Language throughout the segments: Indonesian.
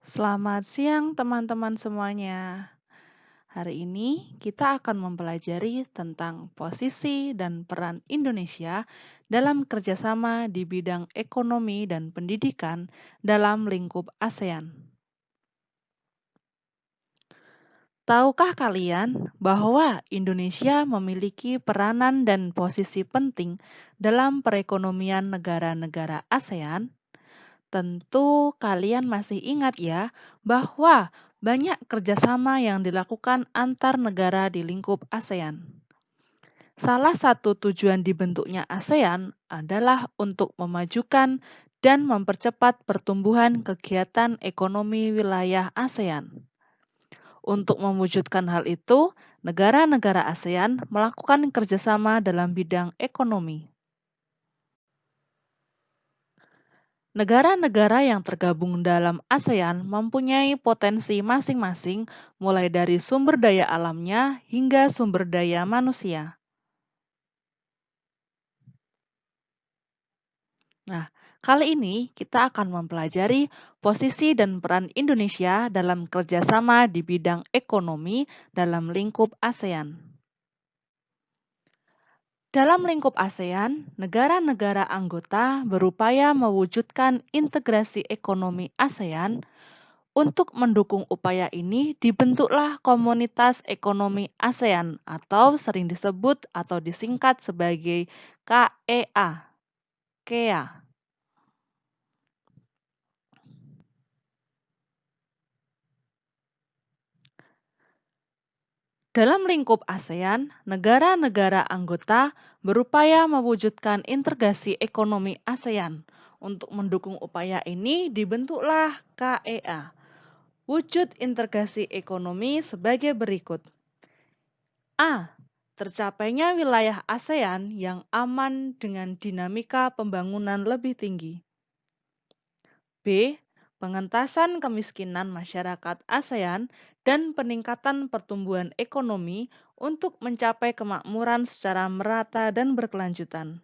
Selamat siang teman-teman semuanya. Hari ini kita akan mempelajari tentang posisi dan peran Indonesia dalam kerjasama di bidang ekonomi dan pendidikan dalam lingkup ASEAN. Tahukah kalian bahwa Indonesia memiliki peranan dan posisi penting dalam perekonomian negara-negara ASEAN? Tentu kalian masih ingat ya bahwa banyak kerjasama yang dilakukan antar negara di lingkup ASEAN. Salah satu tujuan dibentuknya ASEAN adalah untuk memajukan dan mempercepat pertumbuhan kegiatan ekonomi wilayah ASEAN. Untuk mewujudkan hal itu, negara-negara ASEAN melakukan kerjasama dalam bidang ekonomi. Negara-negara yang tergabung dalam ASEAN mempunyai potensi masing-masing, mulai dari sumber daya alamnya hingga sumber daya manusia. Nah, kali ini kita akan mempelajari posisi dan peran Indonesia dalam kerjasama di bidang ekonomi dalam lingkup ASEAN. Dalam lingkup ASEAN, negara-negara anggota berupaya mewujudkan integrasi ekonomi ASEAN. Untuk mendukung upaya ini, dibentuklah Komunitas Ekonomi ASEAN atau sering disebut atau disingkat sebagai KEA. KEA. Dalam lingkup ASEAN, negara-negara anggota berupaya mewujudkan integrasi ekonomi ASEAN. Untuk mendukung upaya ini, dibentuklah KEA. Wujud integrasi ekonomi sebagai berikut. A. Tercapainya wilayah ASEAN yang aman dengan dinamika pembangunan lebih tinggi. B. Pengentasan kemiskinan masyarakat ASEAN dan peningkatan pertumbuhan ekonomi untuk mencapai kemakmuran secara merata dan berkelanjutan.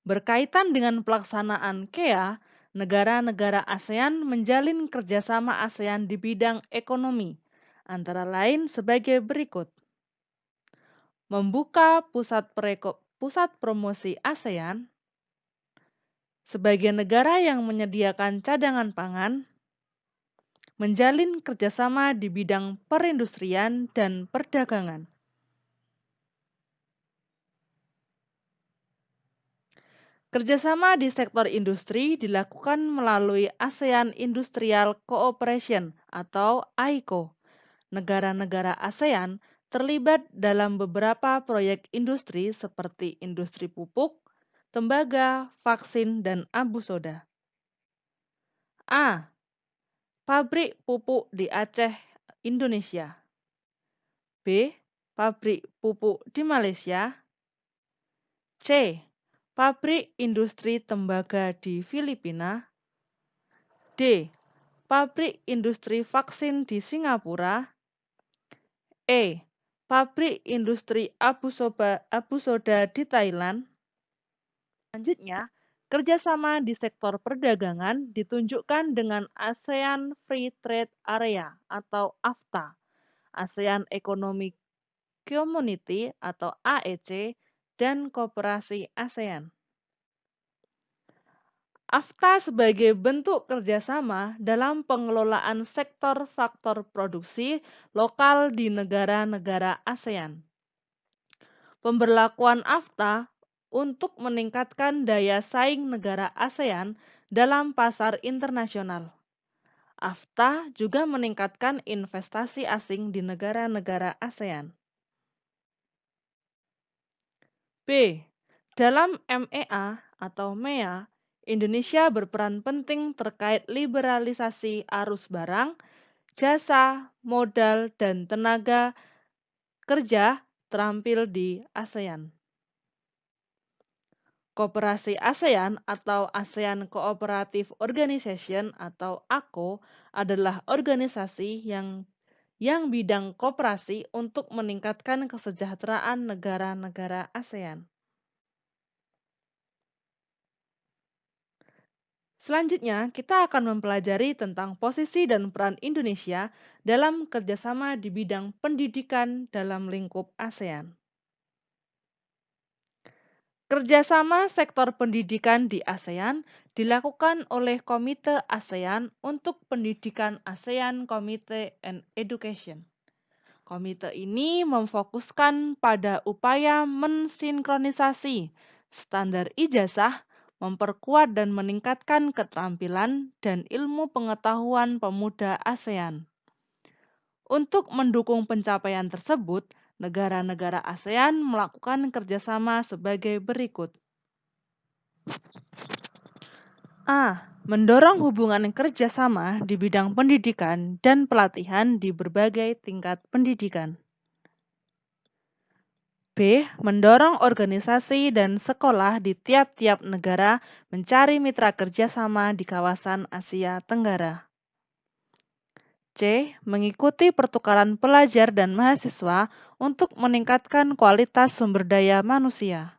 Berkaitan dengan pelaksanaan KEA, negara-negara ASEAN menjalin kerjasama ASEAN di bidang ekonomi, antara lain sebagai berikut. Membuka pusat promosi ASEAN. Sebagai negara yang menyediakan cadangan pangan, menjalin kerjasama di bidang perindustrian dan perdagangan. Kerjasama di sektor industri dilakukan melalui ASEAN Industrial Cooperation atau AICO. Negara-negara ASEAN terlibat dalam beberapa proyek industri seperti industri pupuk, tembaga, vaksin, dan abu soda. A. Pabrik pupuk di Aceh, Indonesia. B. Pabrik pupuk di Malaysia. C. Pabrik industri tembaga di Filipina. D. Pabrik industri vaksin di Singapura. E. Pabrik industri abu soda di Thailand. Selanjutnya, kerjasama di sektor perdagangan ditunjukkan dengan ASEAN Free Trade Area atau AFTA, ASEAN Economic Community atau AEC, dan Koperasi ASEAN. AFTA sebagai bentuk kerjasama dalam pengelolaan sektor faktor produksi lokal di negara-negara ASEAN. Pemberlakuan AFTA untuk meningkatkan daya saing negara ASEAN dalam pasar internasional. AFTA juga meningkatkan investasi asing di negara-negara ASEAN. B. Dalam MEA atau MEA, Indonesia berperan penting terkait liberalisasi arus barang, jasa, modal, dan tenaga kerja terampil di ASEAN. Koperasi ASEAN atau ASEAN Cooperative Organization atau ACO adalah organisasi yang bidang koperasi untuk meningkatkan kesejahteraan negara-negara ASEAN. Selanjutnya, kita akan mempelajari tentang posisi dan peran Indonesia dalam kerjasama di bidang pendidikan dalam lingkup ASEAN. Kerjasama sektor pendidikan di ASEAN dilakukan oleh Komite ASEAN untuk Pendidikan ASEAN Committee and Education. Komite ini memfokuskan pada upaya mensinkronisasi standar ijazah, memperkuat dan meningkatkan keterampilan dan ilmu pengetahuan pemuda ASEAN. Untuk mendukung pencapaian tersebut, negara-negara ASEAN melakukan kerjasama sebagai berikut. A. Mendorong hubungan kerjasama di bidang pendidikan dan pelatihan di berbagai tingkat pendidikan. B. Mendorong organisasi dan sekolah di tiap-tiap negara mencari mitra kerjasama di kawasan Asia Tenggara. C. Mengikuti pertukaran pelajar dan mahasiswa untuk meningkatkan kualitas sumber daya manusia.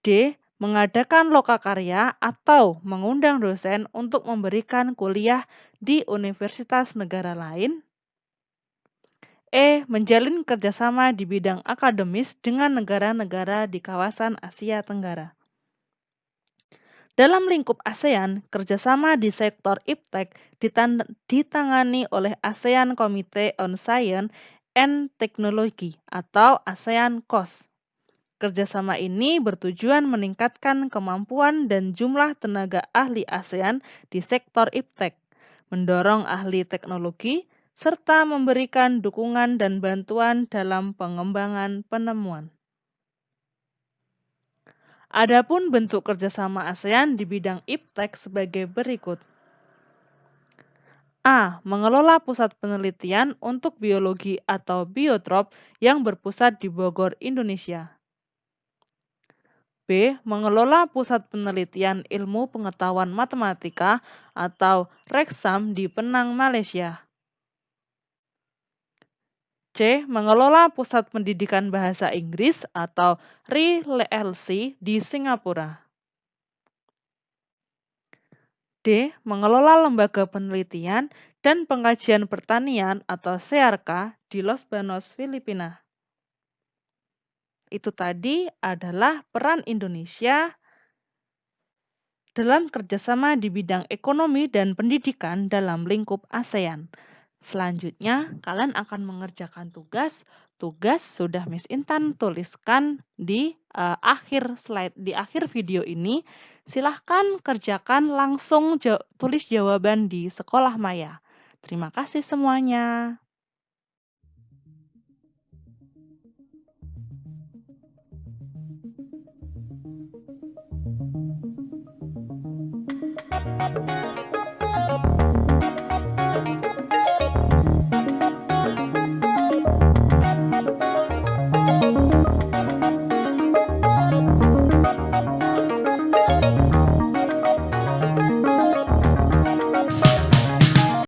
D. Mengadakan lokakarya atau mengundang dosen untuk memberikan kuliah di universitas negara lain. E. Menjalin kerjasama di bidang akademis dengan negara-negara di kawasan Asia Tenggara. Dalam lingkup ASEAN, kerjasama di sektor iptek ditangani oleh ASEAN Committee on Science and Technology atau ASEAN COS. Kerjasama ini bertujuan meningkatkan kemampuan dan jumlah tenaga ahli ASEAN di sektor iptek, mendorong ahli teknologi, serta memberikan dukungan dan bantuan dalam pengembangan penemuan. Adapun bentuk kerjasama ASEAN di bidang iptek sebagai berikut. A. Mengelola pusat penelitian untuk biologi atau biotrop yang berpusat di Bogor, Indonesia. B. Mengelola pusat penelitian ilmu pengetahuan matematika atau REKSAM di Penang, Malaysia. C. Mengelola pusat pendidikan bahasa Inggris atau RILC di Singapura. D. Mengelola lembaga penelitian dan pengkajian pertanian atau SEARCA di Los Banos, Filipina. Itu tadi adalah peran Indonesia dalam kerjasama di bidang ekonomi dan pendidikan dalam lingkup ASEAN. Selanjutnya, kalian akan mengerjakan tugas. Tugas sudah Miss Intan tuliskan di akhir slide, di akhir video ini. Silahkan kerjakan langsung tulis jawaban di Sekolah Maya. Terima kasih semuanya.